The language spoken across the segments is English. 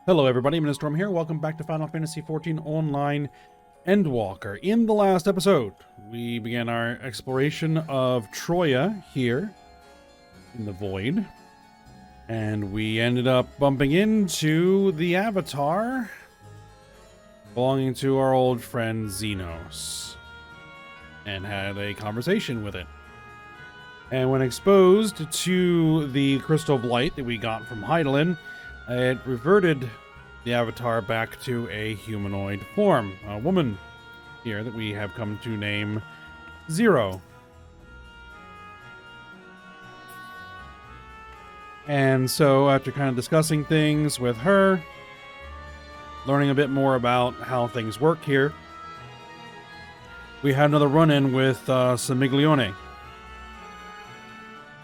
Hello everybody, Storm here. Welcome back to Final Fantasy XIV Online Endwalker. In the last episode, we began our exploration of Troya here in the Void. And we ended up bumping into the Avatar belonging to our old friend Xenos. And had a conversation with it. And when exposed to the Crystal of Light that we got from Heidelin, it reverted the Avatar back to a humanoid form. A woman here that we have come to name Zero. And so after kind of discussing things with her, learning a bit more about how things work here, we had another run-in with Samiglione.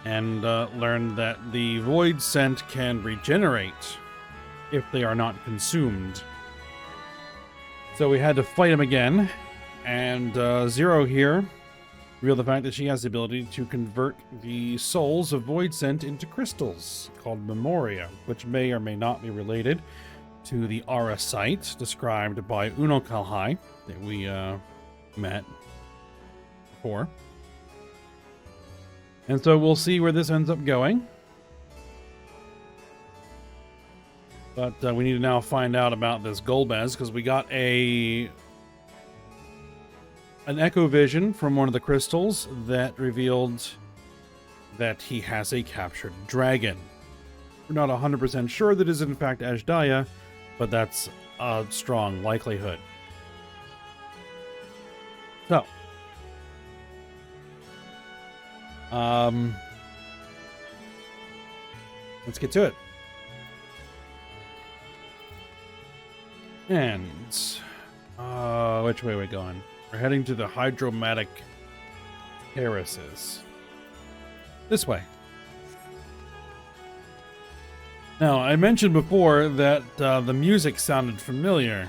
And learned that the Void Scent can regenerate if they are not consumed. So we had to fight him again, and Zero here revealed the fact that she has the ability to convert the souls of Void Scent into crystals called Memoria, which may or may not be related to the Aura site described by Uno Kalhai that we met before. And so we'll see where this ends up going. But we need to now find out about this Golbez, because we got an echo vision from one of the crystals that revealed that he has a captured dragon. We're not 100% sure that is in fact Ashdaya, but that's a strong likelihood. So, let's get to it. And which way are we going? We're heading to the hydromatic terraces. This way. Now, I mentioned before that the music sounded familiar,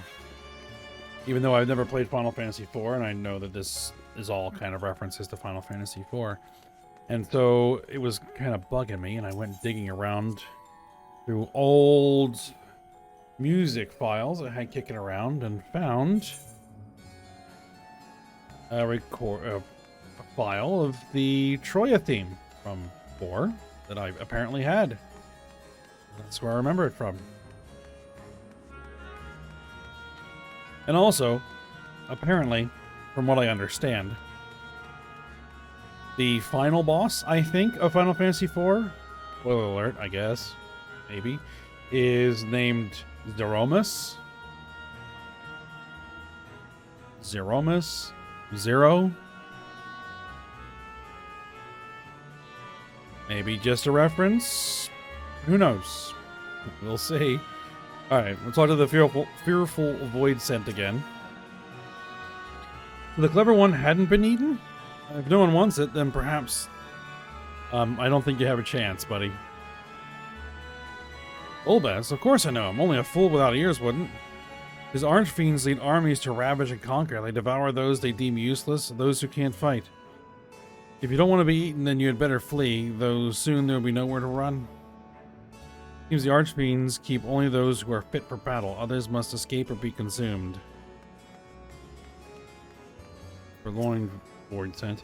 even though I've never played Final Fantasy IV, and I know that this is all kind of references to Final Fantasy IV. And so it was kind of bugging me, and I went digging around through old music files I had kicking around and found a file of the Troya theme from 4 that I apparently had. That's where I remember it from. And also, apparently, from what I understand, the final boss, I think, of Final Fantasy IV, spoiler alert, I guess, maybe, is named Zeromus? Zero? Maybe just a reference? Who knows? We'll see. Alright, we'll talk to the fearful Void Scent again. The clever one hadn't been eaten? If no one wants it, then perhaps... I don't think you have a chance, buddy. Golbez? Of course I know him. Only a fool without ears wouldn't. His archfiends lead armies to ravage and conquer. They devour those they deem useless, those who can't fight. If you don't want to be eaten, then you had better flee, though soon there will be nowhere to run. Seems the archfiends keep only those who are fit for battle. Others must escape or be consumed. Forlorn Void Scent.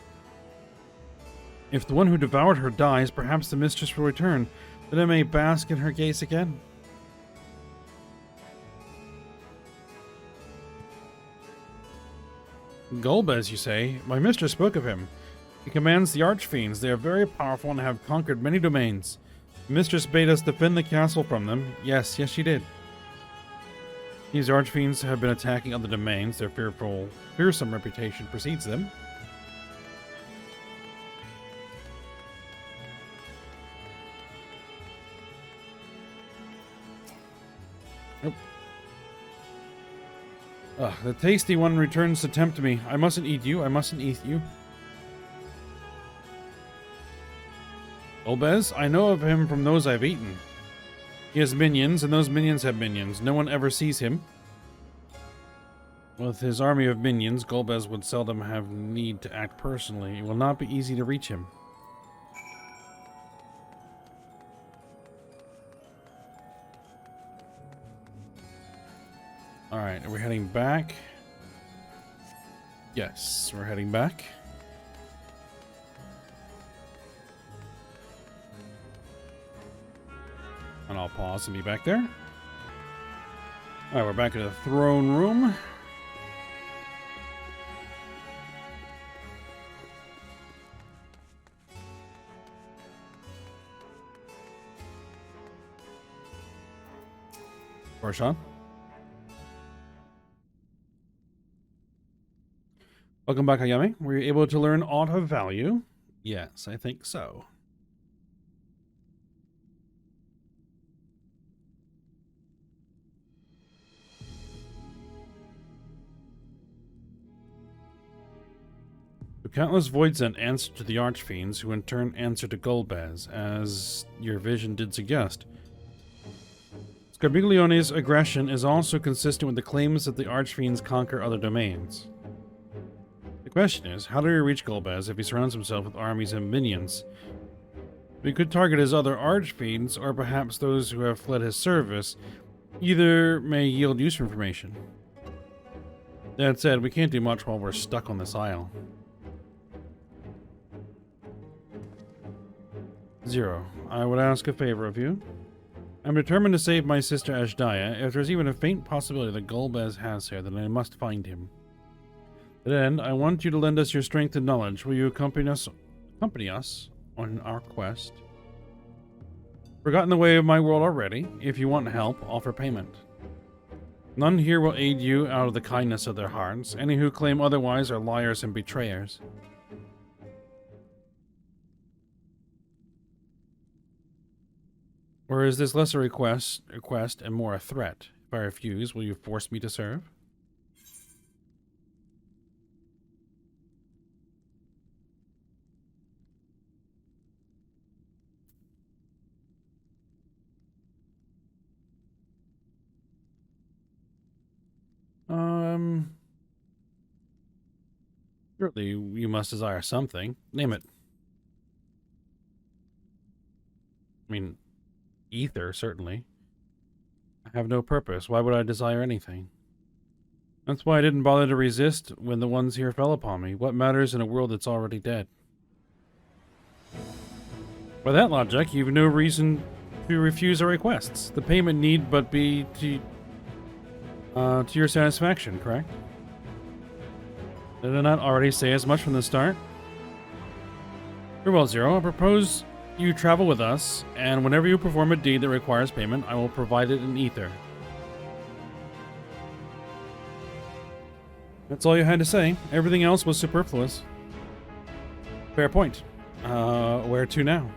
If the one who devoured her dies, perhaps the mistress will return. Then I may bask in her gaze again. Golbez, you say? My mistress spoke of him. He commands the archfiends. They are very powerful and have conquered many domains. The mistress bade us defend the castle from them. Yes, she did. These archfiends have been attacking other domains. Their fearsome reputation precedes them. Nope. The tasty one returns to tempt me. I mustn't eat you. Golbez, I know of him from those I've eaten. He has minions, and those minions have minions. No one ever sees him. With his army of minions, Golbez would seldom have need to act personally. It will not be easy to reach him. Alright, are we heading back? Yes, we're heading back. And I'll pause and be back there. Alright, we're back in the throne room. Sean. Welcome back, Ayami. Were you able to learn aught of value? Yes, I think so. The countless voids sent answer to the archfiends, who in turn answer to Golbez, as your vision did suggest. Scarbiglione's aggression is also consistent with the claims that the archfiends conquer other domains. The question is, how do we reach Golbez if he surrounds himself with armies and minions? We could target his other archfiends, or perhaps those who have fled his service. Either may yield useful information. That said, we can't do much while we're stuck on this isle. Zero, I would ask a favor of you. I'm determined to save my sister Ashdaya. If there's even a faint possibility that Golbez has her, then I must find him. To that end, I want you to lend us your strength and knowledge. Will you accompany us on our quest? We've gotten in the way of my world already. If you want help, offer payment. None here will aid you out of the kindness of their hearts. Any who claim otherwise are liars and betrayers. Or is this less a request and more a threat? If I refuse, will you force me to serve? Surely you must desire something. Name it. I mean, ether, certainly. I have no purpose. Why would I desire anything? That's why I didn't bother to resist when the ones here fell upon me. What matters in a world that's already dead? By that logic, you've no reason to refuse our requests. The payment need but be to your satisfaction, correct? Did I not already say as much from the start? Very well, Zero. I propose you travel with us, and whenever you perform a deed that requires payment, I will provide it in ether. That's all you had to say. Everything else was superfluous. Fair point. Where to now?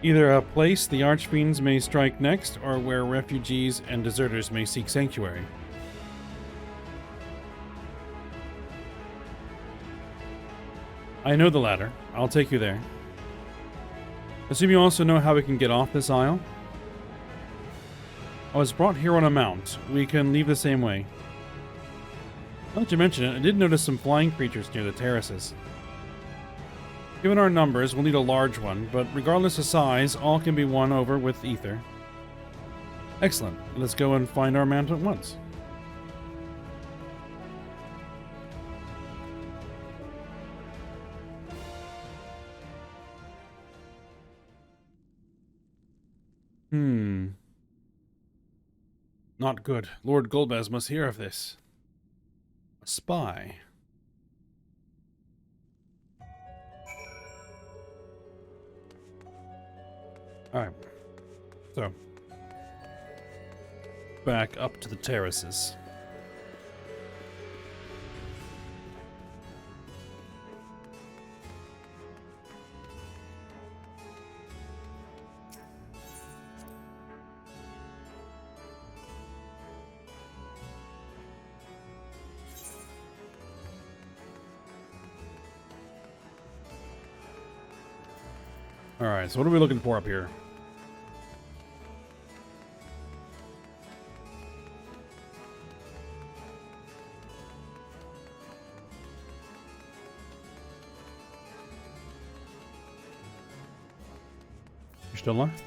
Either a place the archfiends may strike next, or where refugees and deserters may seek sanctuary. I know the latter. I'll take you there. Assume you also know how we can get off this isle? I was brought here on a mount. We can leave the same way. Now that you mention it, I did notice some flying creatures near the terraces. Given our numbers, we'll need a large one, but regardless of size, all can be won over with ether. Excellent. Let's go and find our mount at once. Not good. Lord Golbez must hear of this. A spy. Alright. So. Back up to the terraces. Alright, so what are we looking for up here? You still alive?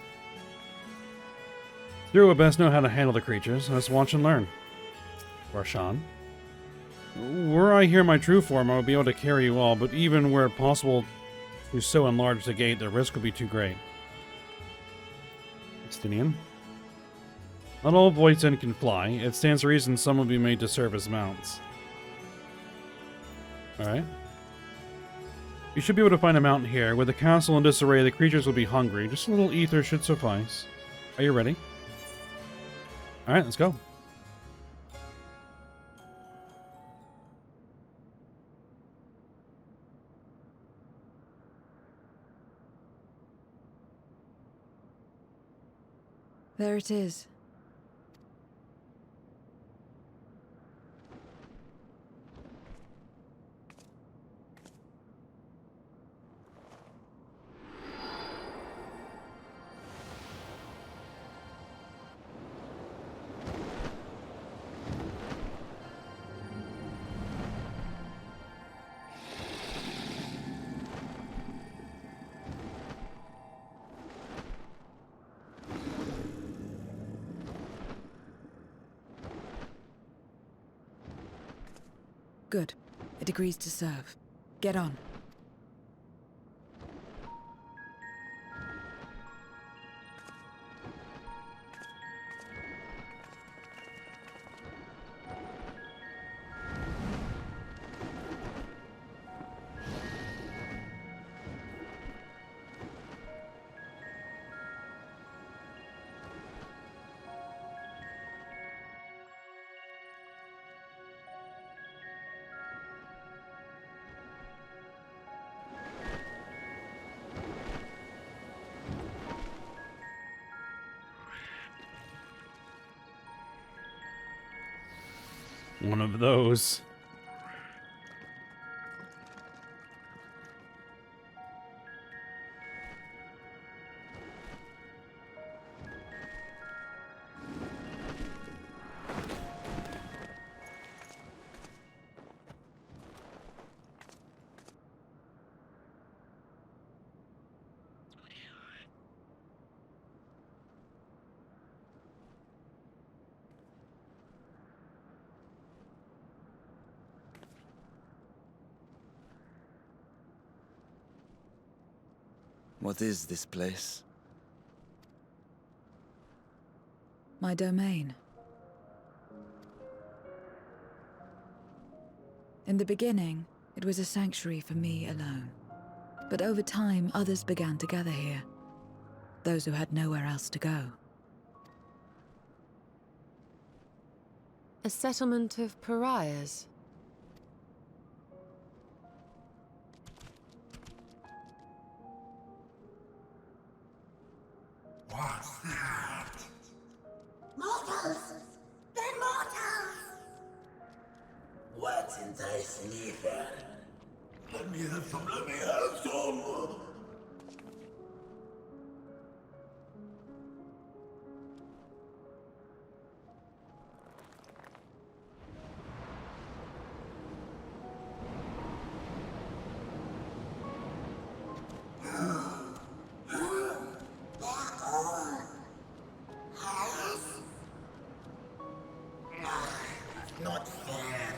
Zero would best know how to handle the creatures. Let's watch and learn. Varshan. Were I here in my true form, I would be able to carry you all, but even were it possible to so enlarge the gate, the risk would be too great. Estinian. Not all Voidsent can fly. It stands to reason some will be made to serve as mounts. Alright. You should be able to find a mountain here. With the castle in disarray, the creatures will be hungry. Just a little ether should suffice. Are you ready? Alright, let's go. There it is. Good. It agrees to serve. Get on. One of those. What is this place? My domain. In the beginning, it was a sanctuary for me alone. But over time, others began to gather here. Those who had nowhere else to go. A settlement of pariahs? What's that? Mortals! They're mortals! What's enticing ether? Let me have some, let me have some! Not fair.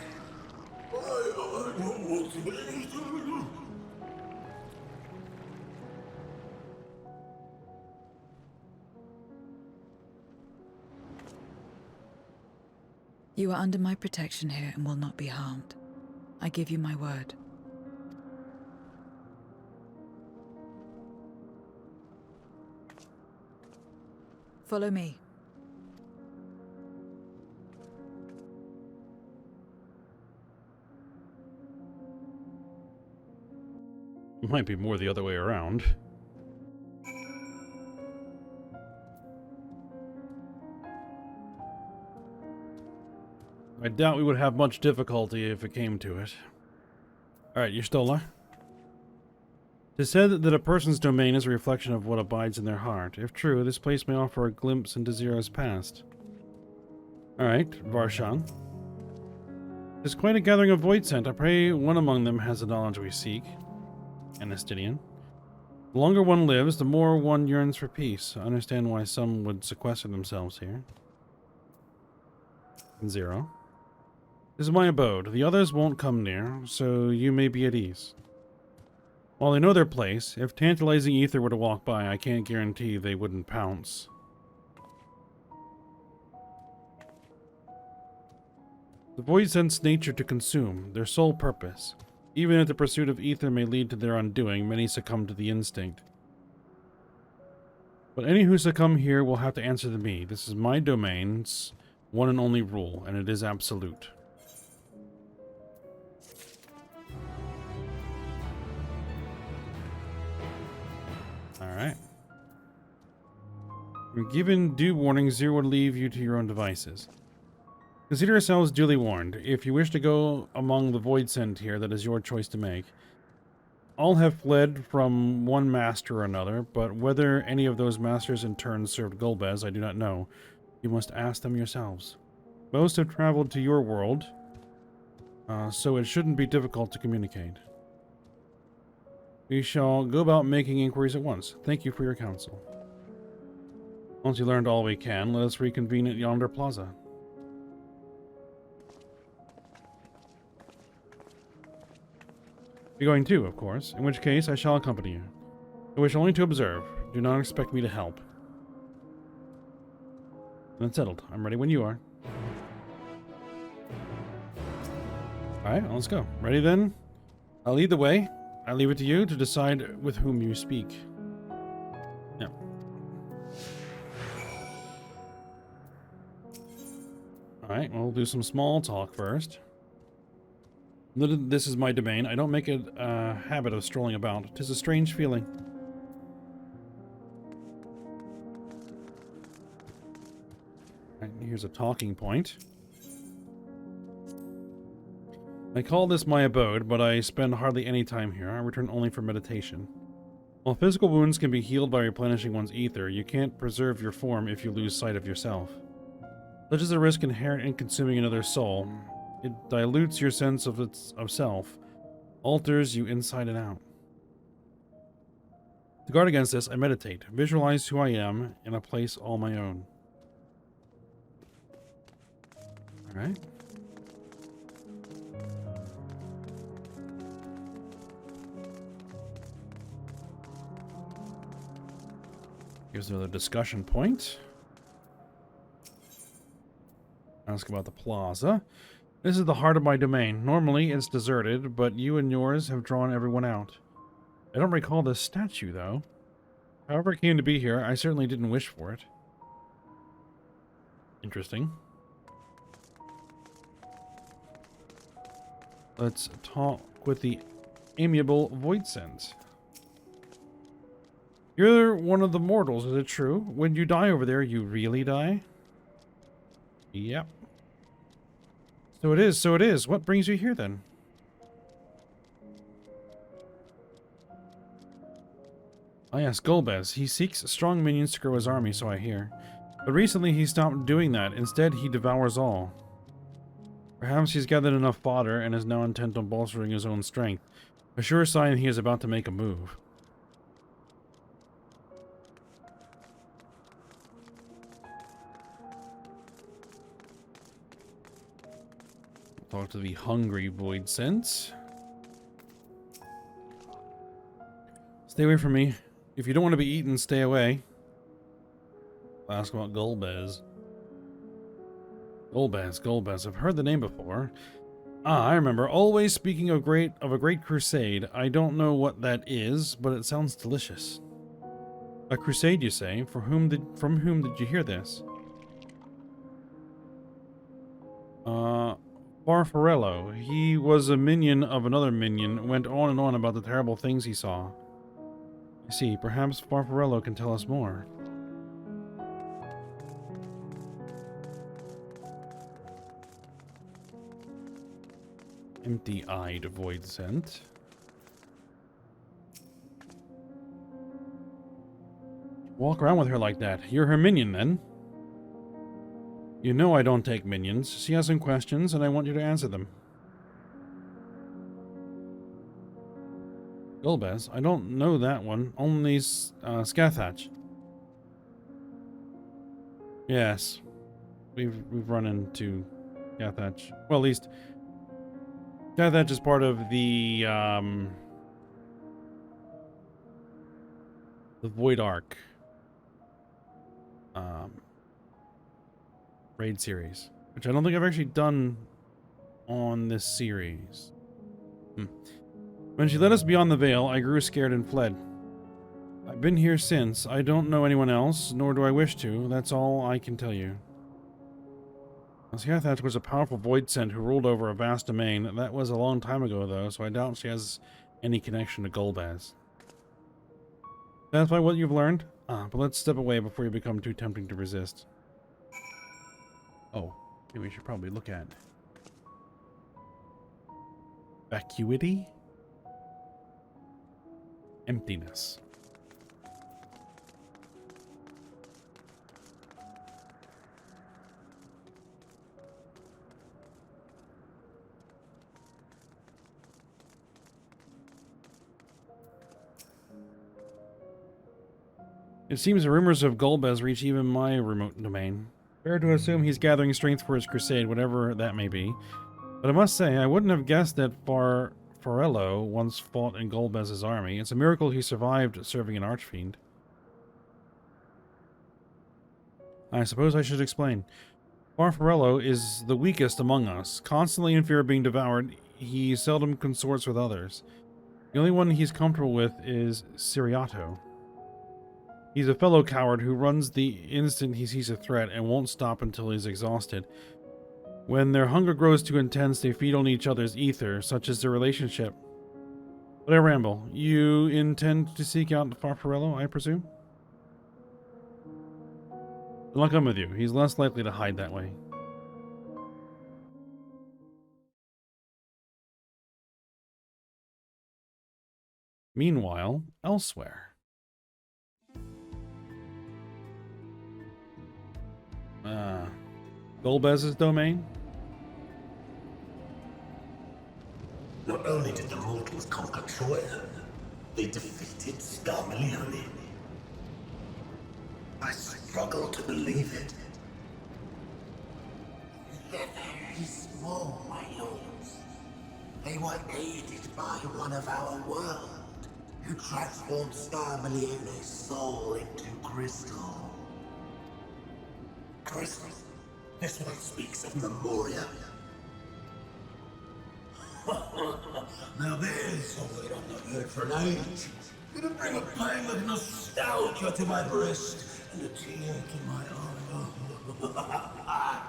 I don't want to believe. You are under my protection here and will not be harmed. I give you my word. Follow me. Might be more the other way around. I doubt we would have much difficulty if it came to it. Alright, Y'shtola. It is said that a person's domain is a reflection of what abides in their heart. If true, this place may offer a glimpse into Zero's past. Alright, Varshan. It is quite a gathering of Voidsent. I pray one among them has the knowledge we seek. Anastidian. The longer one lives, the more one yearns for peace. I understand why some would sequester themselves here. Zero. This is my abode. The others won't come near, so you may be at ease. While they know their place, if tantalizing ether were to walk by, I can't guarantee they wouldn't pounce. The void sense nature to consume, their sole purpose. Even if the pursuit of ether may lead to their undoing, many succumb to the instinct. But any who succumb here will have to answer to me. This is my domain's one and only rule, and it is absolute. Alright. Given due warning, Zero would leave you to your own devices. Consider yourselves duly warned. If you wish to go among the void sent here, that is your choice to make. All have fled from one master or another, but whether any of those masters in turn served Golbez, I do not know. You must ask them yourselves. Most have traveled to your world, so it shouldn't be difficult to communicate. We shall go about making inquiries at once. Thank you for your counsel. Once you learned all we can, let us reconvene at yonder plaza. You're going too, of course, in which case I shall accompany you. I wish only to observe. Do not expect me to help. Then settled. I'm ready when you are. Alright, well, let's go. Ready then? I'll lead the way. I leave it to you to decide with whom you speak. Yeah. Alright, we'll do some small talk first. This is my domain. I don't make it a habit of strolling about. 'Tis a strange feeling. Alright, here's a talking point. I call this my abode, but I spend hardly any time here. I return only for meditation. While physical wounds can be healed by replenishing one's ether, you can't preserve your form if you lose sight of yourself. Such is the risk inherent in consuming another's soul. It dilutes your sense of self, alters you inside and out. To guard against this, I meditate, visualize who I am in a place all my own. Alright. Here's another discussion point. Ask about the plaza. This is the heart of my domain. Normally, it's deserted, but you and yours have drawn everyone out. I don't recall this statue, though. However it came to be here, I certainly didn't wish for it. Interesting. Let's talk with the amiable Void Sense. You're one of the mortals, is it true? When you die over there, you really die? Yep. So it is. What brings you here, then? Ah, yes, Golbez. He seeks strong minions to grow his army, so I hear. But recently he stopped doing that. Instead, he devours all. Perhaps he's gathered enough fodder and is now intent on bolstering his own strength. A sure sign he is about to make a move. Talk to the hungry Void Sense. Stay away from me. If you don't want to be eaten, stay away. I'll ask about Golbez. Golbez. I've heard the name before. Ah, I remember. Always speaking of a great crusade. I don't know what that is, but it sounds delicious. A crusade, you say? From whom did you hear this? Farfarello. He was a minion of another minion, went on and on about the terrible things he saw. I see, perhaps Farfarello can tell us more. Empty-eyed Void Scent. Walk around with her like that. You're her minion, then? You know I don't take minions. She has some questions, and I want you to answer them. Golbez? I don't know that one. Only Scathach. Yes. We've run into Gathach. Well, at least Gathach is part of the Void Arc raid series, which I don't think I've actually done on this series. When she led us beyond the veil, I grew scared and fled. I've been here since. I don't know anyone else, nor do I wish to. That's all I can tell you. Gathach was a powerful void scent who ruled over a vast domain. That was a long time ago, though, so I doubt she has any connection to Golbez. That's by what you've learned? But let's step away before you become too tempting to resist. Oh, maybe we should probably look at vacuity? Emptiness. It seems the rumors of Golbez reach even my remote domain. Fair to assume he's gathering strength for his crusade, whatever that may be. But I must say, I wouldn't have guessed that Farello once fought in Golbez's army. It's a miracle he survived serving an archfiend. I suppose I should explain. Farello is the weakest among us. Constantly in fear of being devoured, he seldom consorts with others. The only one he's comfortable with is Ciriato. He's a fellow coward who runs the instant he sees a threat and won't stop until he's exhausted. When their hunger grows too intense, they feed on each other's ether, such as their relationship. But I ramble. You intend to seek out Farello, I presume? Then I'll come with you. He's less likely to hide that way. Meanwhile, elsewhere. Golbez's domain? Not only did the mortals conquer Troya, they defeated Scarmalione. I struggle to believe it. They're very small, my lords. They were aided by one of our world, who transformed Scarmalione's soul into crystal. Crystal? This one speaks of Memoria. Now there's something I've not heard for an age. Gonna bring a pang of nostalgia to my breast and a tear to my eye.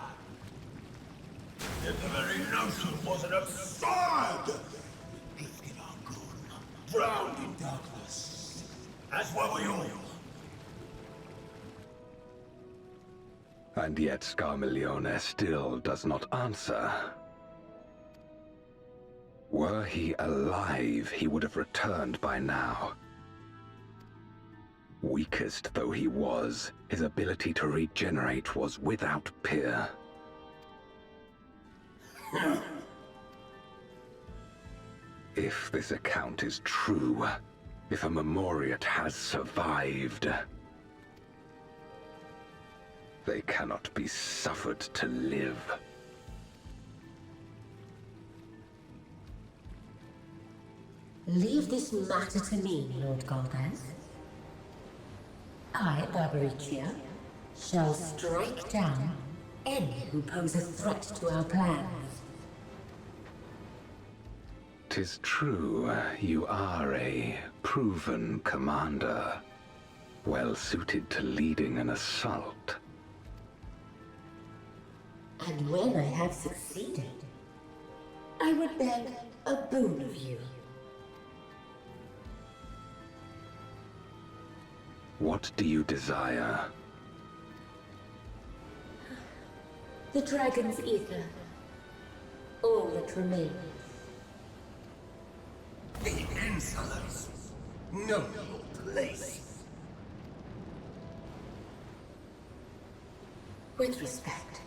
Yet the very notion wasn't absurd. Drifting on good, drowned in darkness. As were we all. And yet Scarmalione still does not answer. Were he alive, he would have returned by now. Weakest though he was, his ability to regenerate was without peer. If this account is true, if a Memoriat has survived, they cannot be suffered to live. Leave this matter to me, Lord Golbez. I, Barbaricia, shall strike down any who pose a threat to our plans. 'Tis true, you are a proven commander, well suited to leading an assault. And when I have succeeded, I would beg a boon of you. What do you desire? The dragon's ether. All that remains. The insolence. No place. With respect,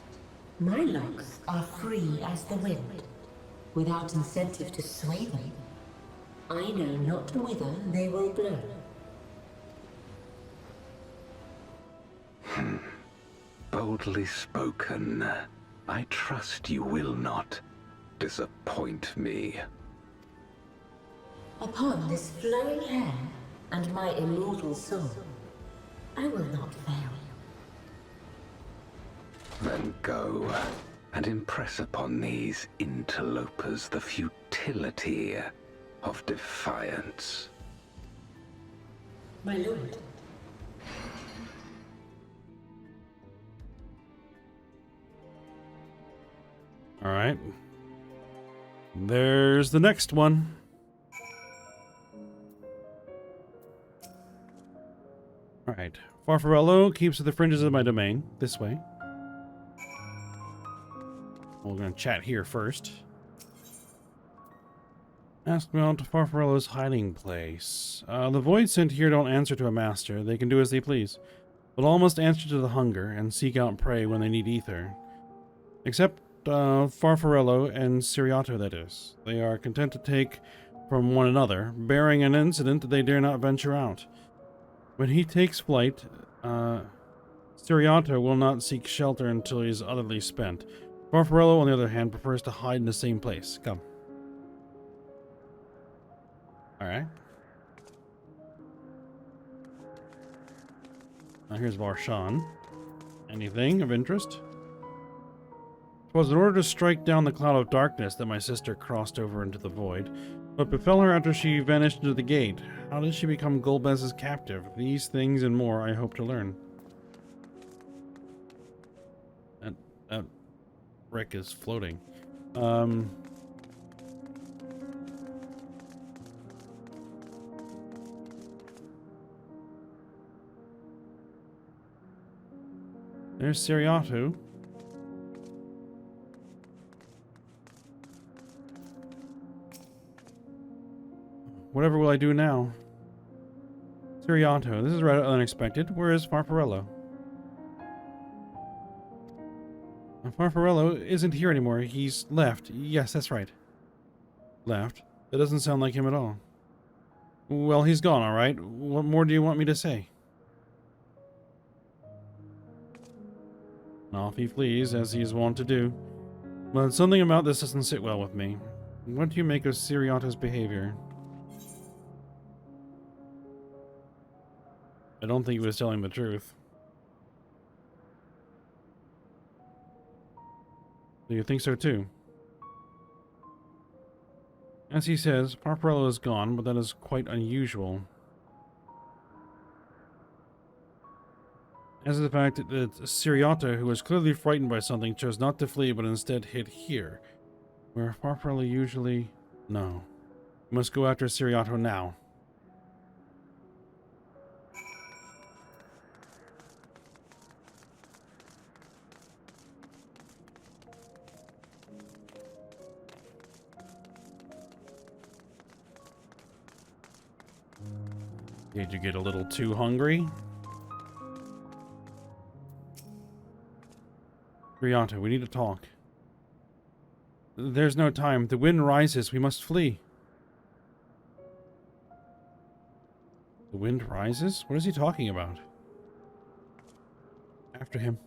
my locks are free as the wind, without incentive to sway them. I know not whither they will blow. Boldly spoken. I trust you will not disappoint me. Upon this flowing hair and my immortal soul, I will not fail. Then go and impress upon these interlopers the futility of defiance. My lord. All right. There's the next one. All right. Farfarello keeps to the fringes of my domain. This way. We're going to chat here first. Ask me out to Farfarello's hiding place. The Void sent here don't answer to a master. They can do as they please. But all must answer to the hunger and seek out prey when they need ether. Except Farfarello and Siriato, that is. They are content to take from one another, bearing an incident they dare not venture out. When he takes flight, Siriato will not seek shelter until he is utterly spent. Farfarello, on the other hand, prefers to hide in the same place. Come. Alright. Now here's Varshan. Anything of interest? 'Twas in order to strike down the cloud of darkness that my sister crossed over into the void. What befell her after she vanished into the gate? How did she become Golbez's captive? These things and more I hope to learn. That wreck is floating. There's Siriato. Whatever will I do now? Siriato, this is rather unexpected. Where is Farfarello? Farfarello isn't here anymore. He's left. Yes, that's right. Left? That doesn't sound like him at all. Well, he's gone, all right. What more do you want me to say? Off he flees, as he is wont to do. But something about this doesn't sit well with me. What do you make of Siriato's behavior? I don't think he was telling the truth. Do you think so too? As he says, Farfarello is gone, but that is quite unusual. As is the fact that Siriato, who was clearly frightened by something, chose not to flee, but instead hid here. Where Farfarello usually... No. We must go after Siriato now. Did you get a little too hungry? Siriato, we need to talk. There's no time. The wind rises. We must flee. The wind rises? What is he talking about? After him.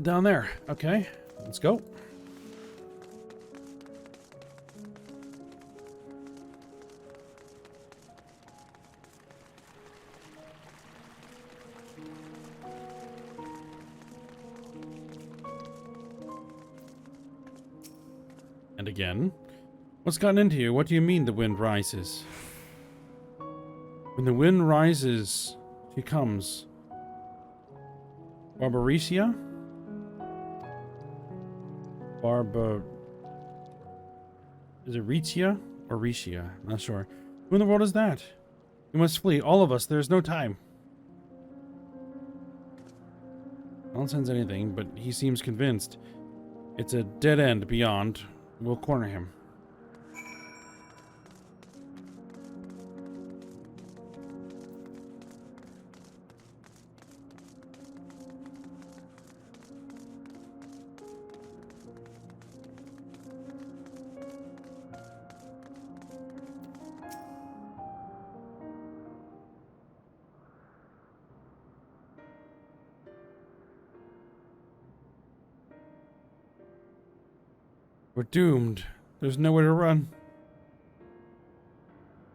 Down there. Okay, let's go. And again. What's gotten into you? What do you mean the wind rises? When the wind rises, she comes. Barbarecia? Is it Ritia or Ricia? Not sure. Who in the world is that? We must flee. All of us. There's no time. I don't sense anything, but he seems convinced. It's a dead end beyond. We'll corner him. We're doomed. There's nowhere to run.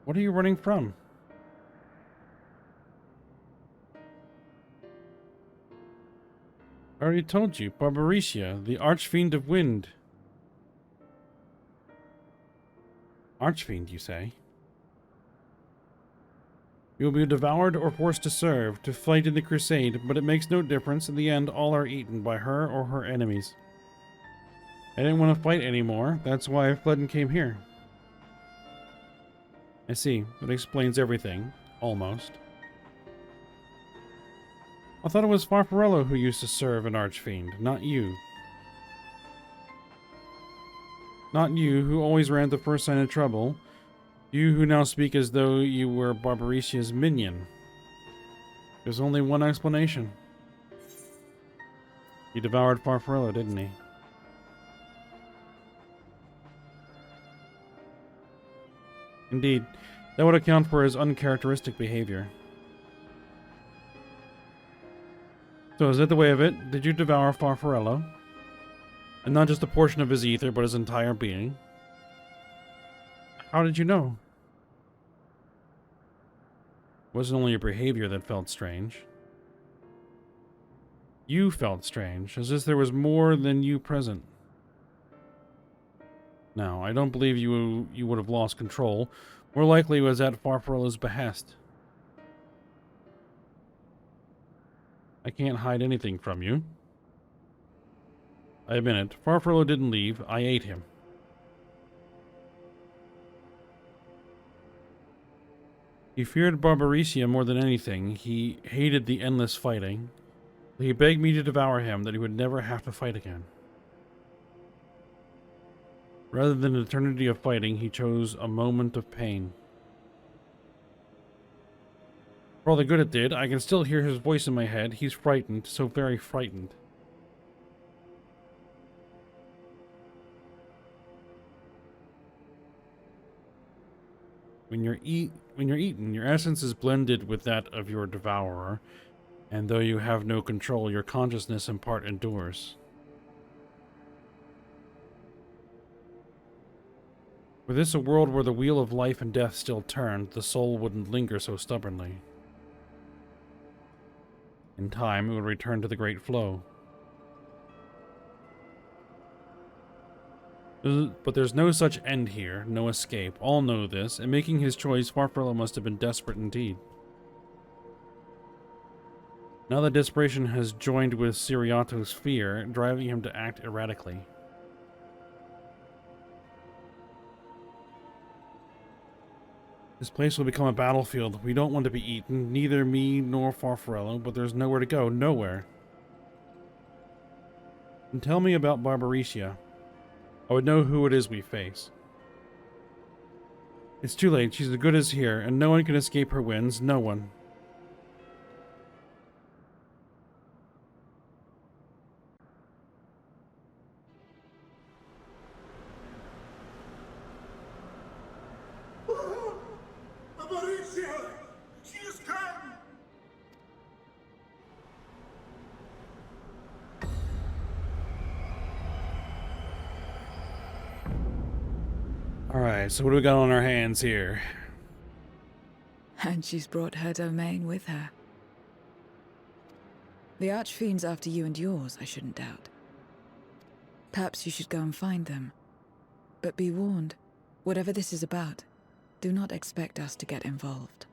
What are you running from? I already told you. Barbarecia, the Archfiend of Wind. Archfiend, you say? You will be devoured or forced to serve, to fight in the crusade, but it makes no difference. In the end, all are eaten by her or her enemies. I didn't want to fight anymore. That's why I fled and came here. I see. That explains everything. Almost. I thought it was Farfarello who used to serve an Archfiend, not you. Not you, who always ran at the first sign of trouble. You who now speak as though you were Barbarecia's minion. There's only one explanation. He devoured Farfarello, didn't he? Indeed, that would account for his uncharacteristic behavior. So is that the way of it? Did you devour Farfarello? And not just a portion of his ether, but his entire being? How did you know? It wasn't only your behavior that felt strange. You felt strange, as if there was more than you present. Now, I don't believe you would have lost control. More likely it was at Farfarello's behest. I can't hide anything from you. I admit it. Farfarello didn't leave. I ate him. He feared Barbarecia more than anything. He hated the endless fighting. He begged me to devour him, that he would never have to fight again. Rather than an eternity of fighting, he chose a moment of pain. For all the good it did, I can still hear his voice in my head. He's frightened, so very frightened. When you're eaten, your essence is blended with that of your devourer, and though you have no control, your consciousness in part endures. Were this a world where the wheel of life and death still turned, the soul wouldn't linger so stubbornly. In time, it would return to the great flow. But there's no such end here, no escape. All know this, and making his choice, Farfarello must have been desperate indeed. Now that desperation has joined with Siriato's fear, driving him to act erratically. This place will become a battlefield. We don't want to be eaten, neither me nor Farfarello, but there's nowhere to go, nowhere. And tell me about Barbarecia. I would know who it is we face. It's too late. She's as good as here, and no one can escape her winds. No one. Barbarecia! She has come! Alright, so what do we got on our hands here? And she's brought her domain with her. The Archfiend's after you and yours, I shouldn't doubt. Perhaps you should go and find them. But be warned, whatever this is about, do not expect us to get involved.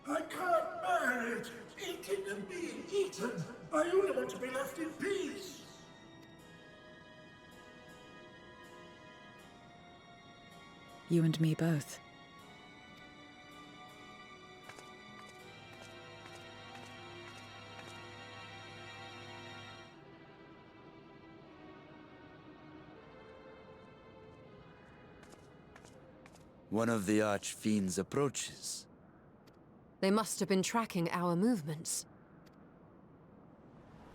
I can't bear it! Eating and being eaten! I only want to be left in peace! You and me both. One of the Archfiends approaches. They must have been tracking our movements.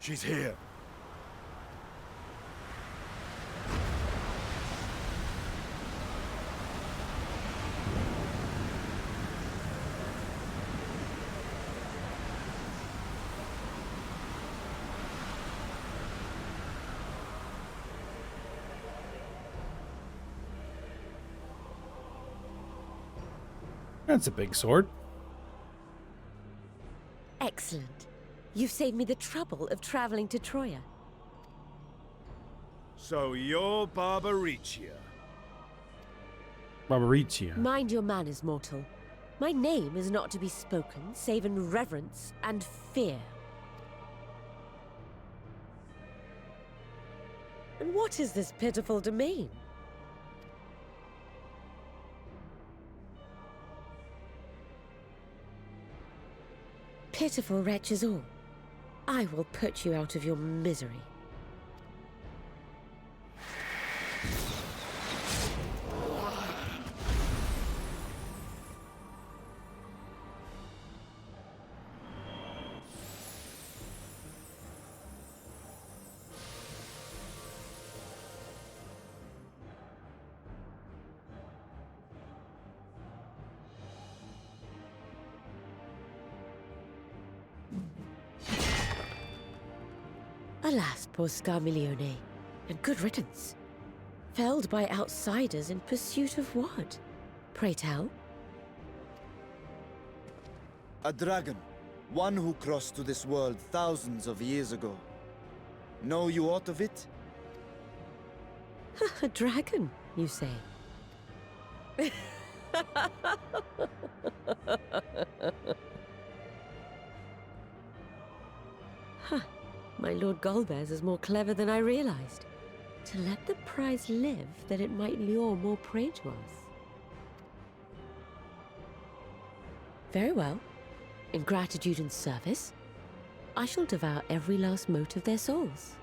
She's here. That's a big sword. Excellent. You've saved me the trouble of traveling to Troya. So you're Barbariccia. Barbariccia. Mind your manners, mortal. My name is not to be spoken, save in reverence and fear. And what is this pitiful domain? Pitiful wretches all. I will put you out of your misery. Alas, poor Scarmiglione, and good riddance. Felled by outsiders in pursuit of what? Pray tell? A dragon. One who crossed to this world thousands of years ago. Know you aught of it? A dragon, you say? Huh. My Lord Golbez is more clever than I realized. To let the prize live, that it might lure more prey to us. Very well. In gratitude and service, I shall devour every last mote of their souls.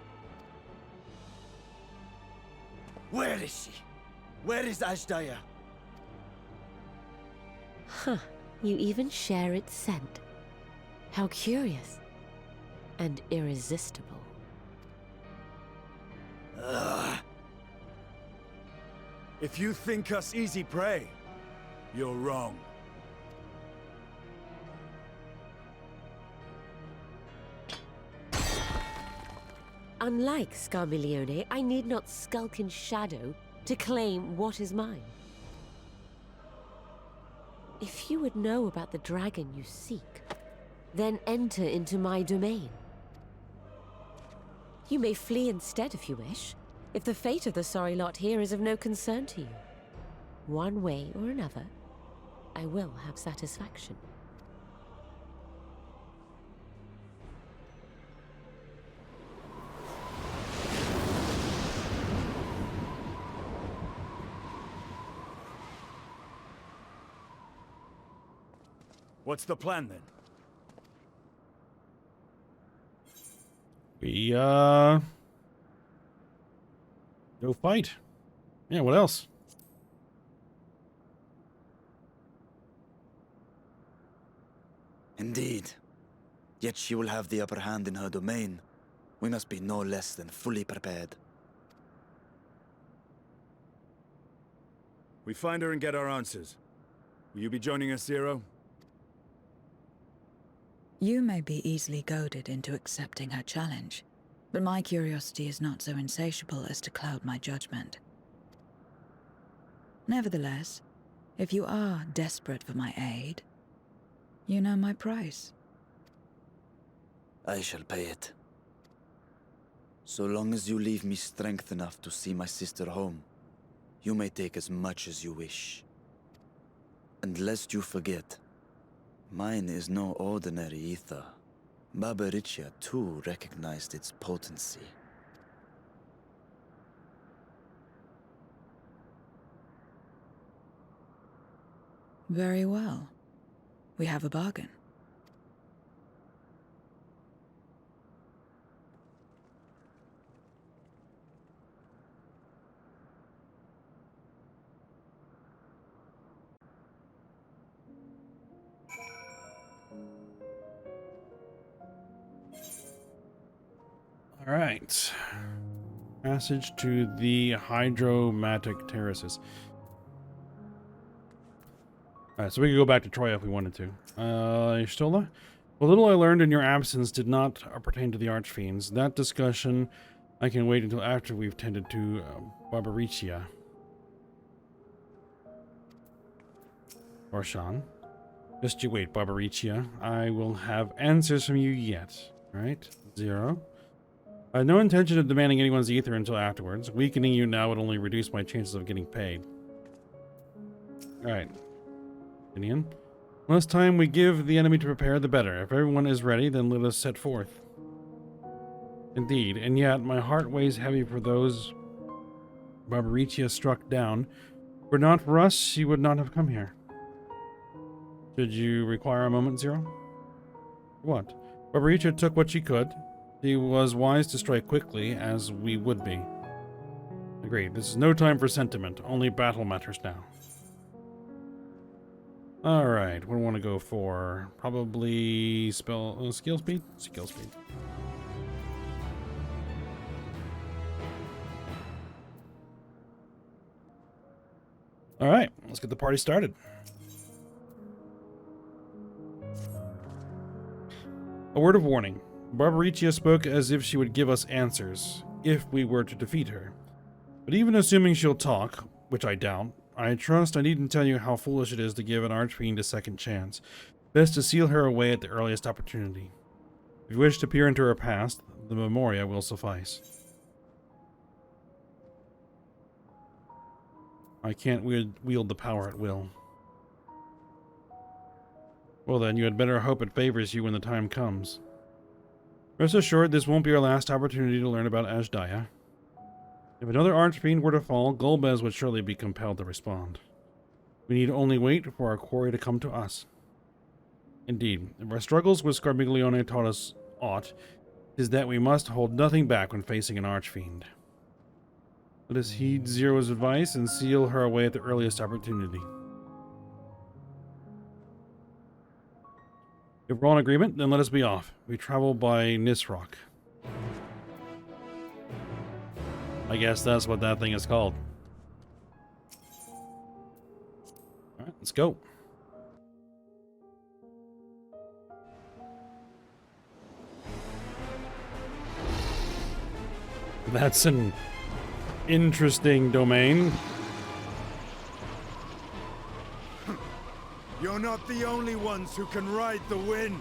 Where is she? Where is Ashdaya? Huh. You even share its scent. How curious. And irresistible. If you think us easy prey, you're wrong. Unlike Scarmiglione, I need not skulk in shadow to claim what is mine. If you would know about the dragon you seek, then enter into my domain. You may flee instead if you wish, if the fate of the sorry lot here is of no concern to you. One way or another, I will have satisfaction. What's the plan then? We, go fight. Yeah, what else? Indeed. Yet she will have the upper hand in her domain. We must be no less than fully prepared. We find her and get our answers. Will you be joining us, Zero? You may be easily goaded into accepting her challenge, but my curiosity is not so insatiable as to cloud my judgment. Nevertheless, if you are desperate for my aid, you know my price. I shall pay it. So long as you leave me strength enough to see my sister home, you may take as much as you wish. And lest you forget, mine is no ordinary ether. Barbariccia too recognized its potency. Very well. We have a bargain. All right. Passage to the hydromatic terraces. All right, so we could go back to Troya if we wanted to. Stola? The little I learned in your absence did not pertain to the Archfiends. That discussion I can wait until after we've tended to Barbariccia. Or Shan. Just you wait, Barbaricia. I will have answers from you yet. Alright, 0. I had no intention of demanding anyone's ether until afterwards. Weakening you now would only reduce my chances of getting paid. Alright. Indian. The less time we give the enemy to prepare, the better. If everyone is ready, then let us set forth. Indeed, and yet my heart weighs heavy for those Barbaricia struck down. Were not for us, she would not have come here. Should you require a moment, Zero? What? Barbaricia took what she could. She was wise to strike quickly, as we would be. Agreed. This is no time for sentiment. Only battle matters now. Alright, what do I want to go for? Probably skill speed? Skill speed. Alright, let's get the party started. A word of warning. Barbaricia spoke as if she would give us answers, if we were to defeat her. But even assuming she'll talk, which I doubt, I trust I needn't tell you how foolish it is to give an archfiend a second chance. Best to seal her away at the earliest opportunity. If you wish to peer into her past, the memoria will suffice. I can't wield the power at will. Well then, you had better hope it favors you when the time comes. Rest assured, this won't be our last opportunity to learn about Azhdaya. If another archfiend were to fall, Golbez would surely be compelled to respond. We need only wait for our quarry to come to us. Indeed, if our struggles with Scarmiglione taught us aught, it is that we must hold nothing back when facing an archfiend. Let us heed Zero's advice and seal her away at the earliest opportunity. If we're all in agreement, then let us be off. We travel by Nisroch. I guess that's what that thing is called. Alright, let's go. That's an interesting domain. You're not the only ones who can ride the wind.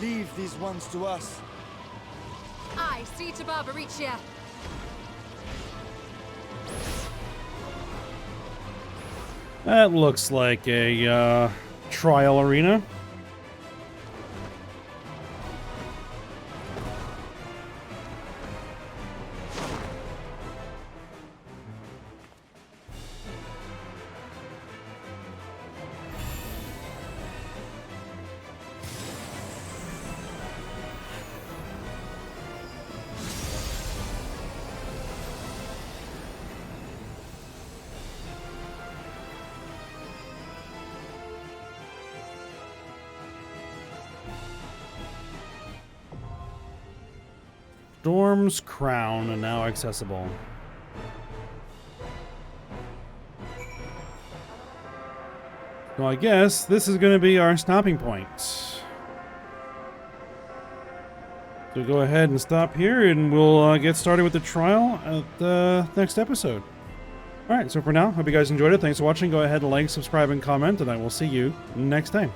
Leave these ones to us. I see to Barbaricia. That looks like a trial arena. Storm's Crown now accessible. So I guess this is going to be our stopping point. So go ahead and stop here and we'll get started with the trial at the next episode. Alright, so for now, hope you guys enjoyed it. Thanks for watching. Go ahead and like, subscribe, and comment, and I will see you next time.